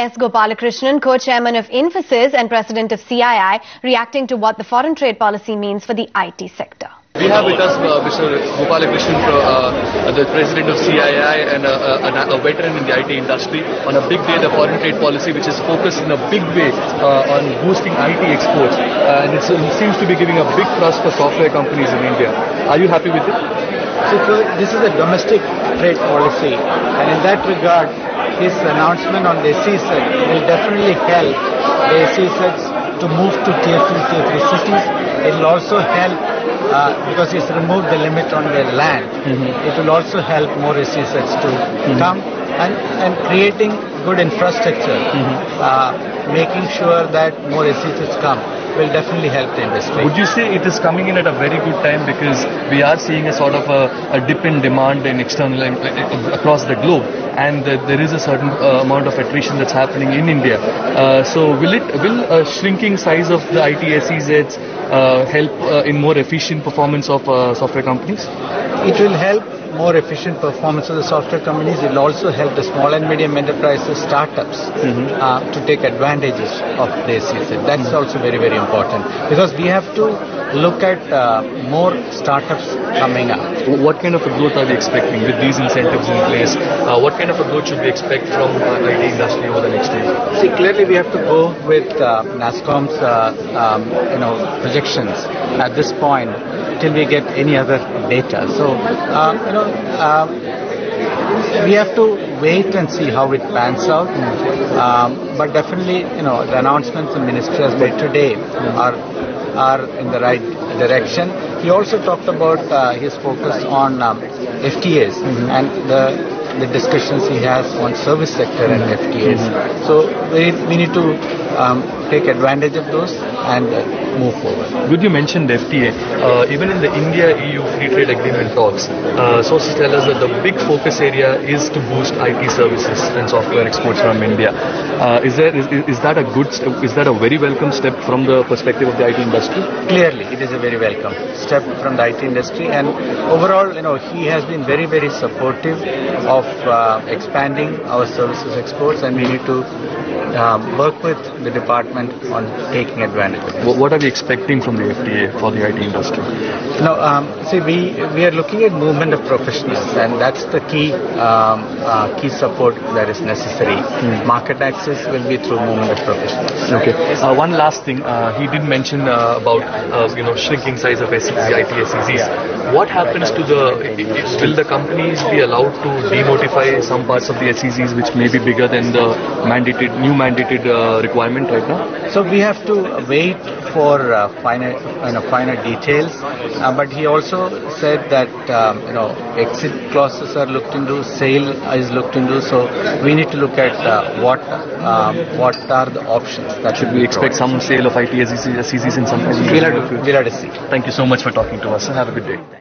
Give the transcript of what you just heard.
S. Gopalakrishnan, co-chairman of Infosys and president of CII, reacting to what the foreign trade policy means for the IT sector. We have with us Mr. Gopalakrishnan, the president of CII and a veteran in the IT industry, on a big day, the foreign trade policy, which is focused in a big way on boosting IT exports. And it seems to be giving a big thrust for software companies in India. Are you happy with it? So this is a domestic trade policy, and in that regard, his announcement on the SEZ will definitely help the SEZs to move to tier 2, tier 3 cities. It will also help because he's removed the limit on the land. It will also help more SEZs to come and creating good infrastructure, making sure that more SEZs come will definitely help the industry. Would you say it is coming in at a very good time, because we are seeing a sort of a dip in demand in external across the globe, and there is a certain amount of attrition that's happening in India. So will a shrinking size of the IT SEZs help in more efficient performance of software companies? It will help more efficient performance of the software companies. It will also help the small and medium enterprises, startups, to take advantages of the SEZ. That's also very, very important, because we have to look at more startups coming up. What kind of a growth are we expecting with these incentives in place? What kind of a growth should we expect from the IT industry over the next year? See, clearly we have to go with NASSCOM's projections at this point till we get any other data. So we have to wait and see how it pans out. But definitely, the announcements the ministry has made today are in the right direction. He also talked about his focus on FTAs and the discussions he has on service sector and FTAs. So we need to take advantage of those and move forward. Good, you mentioned FTA. Even in the India-EU free trade agreement talks, sources tell us that the big focus area is to boost IT services and software exports from India. Is that a very welcome step from the perspective of the IT industry? Clearly, it is a very welcome step from the IT industry, and overall, he has been very, very supportive of expanding our services exports, and we need to work with the department on taking advantage of it. What are we expecting from the FTA for the IT industry? See, we are looking at movement of professionals, and that's the key support that is necessary. Market access will be through movement of professionals. Okay. One last thing, he did mention about shrinking size of IT SEZs. What happens to will the companies be allowed to demotify some parts of the SEZs which may be bigger than the new mandated requirement right now? So we have to wait for finer details. But he also said that exit clauses are looked into, sale is looked into. So we need to look at what are the options. That should we expect some sale of IT SEZs in some places? We'll have to see. Thank you so much for talking to us. Have a good day.